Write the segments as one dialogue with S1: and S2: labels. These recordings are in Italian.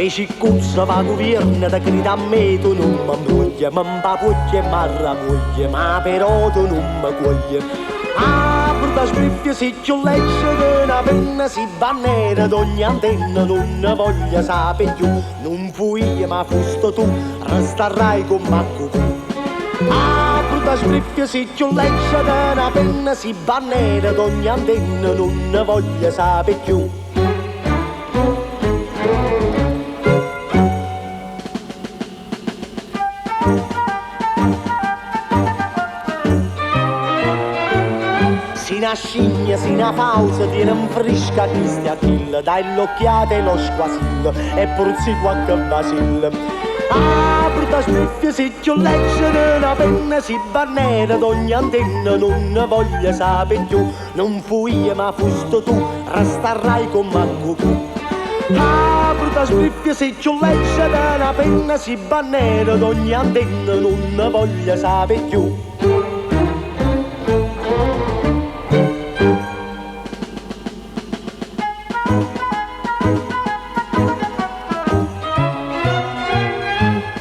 S1: Feci cuzzo va governo da grida a me tu non mi moglie, mi impapuglia e m'arrabuglia, ma però tu non mi coglie. Ah, porta sbriffia si più legge che una penna si bannera d'ogni antenna, non ne voglio sapere più, non fui io ma fusto tu, resterai con Marco tu. Ah, porta sbriffia si più legge che una penna si bannera d'ogni antenna, non ne voglio sapere più. Sina scigna, sina pausa, tiene un fresca chi stia kill, dai l'occhiata e lo squasillo, e purzi qualche basillo. Ah, brutta sbriffia, si più leggere, una penna si bannera d'ogni antenna, non ne voglio sapere più, non fui io ma fusto tu, resterai con Marco tu. Ah, brutta sbriffia, si più leggere, una penna si bannera d'ogni antenna, non ne voglio sapere più.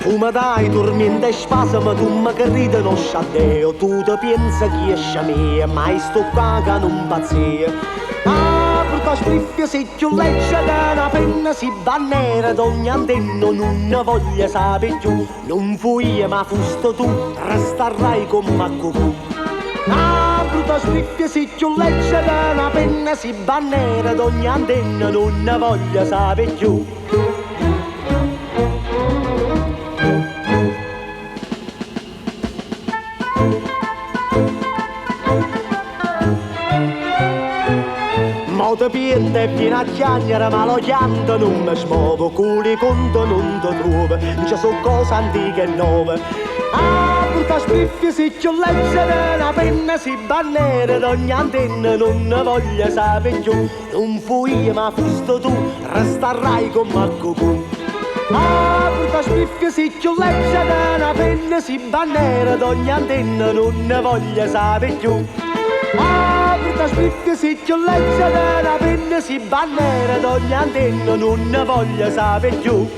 S1: Tu mi dai dormiendo e spasimo, tu mi credi non sciaddeo, tu ti pensi che è sciamia, mai sto qua che non pazzia. Ah, brutta sbriffia, se più legge che una penna si bannera d'ogni antenna, non ne voglio sapere più, non fui io ma fusto tu, resterai con Marco tu. Ah, brutta sbriffia, se più legge che una penna si bannera d'ogni antenna, non ne voglio sapere più. Moto piente e piena a chiagnere, ma lo chianto non mi smuovo, culi conto non ti trovo, ci sono cose antiche e nuove. Ah, brutta sbriffia, se più leggere, una penna si bannera d'ogni antenna, non ne voglio sapere più, non fui io ma fusto tu, resterai con Marco tu. Ah, brutta sbriffia, se più leggere, una penna si bannera d'ogni antenna, non ne voglio sapere più. Ah, brutta sbriffia, se più leggere, una penna si bannera d'ogni antenna, non ne voglio sapere più.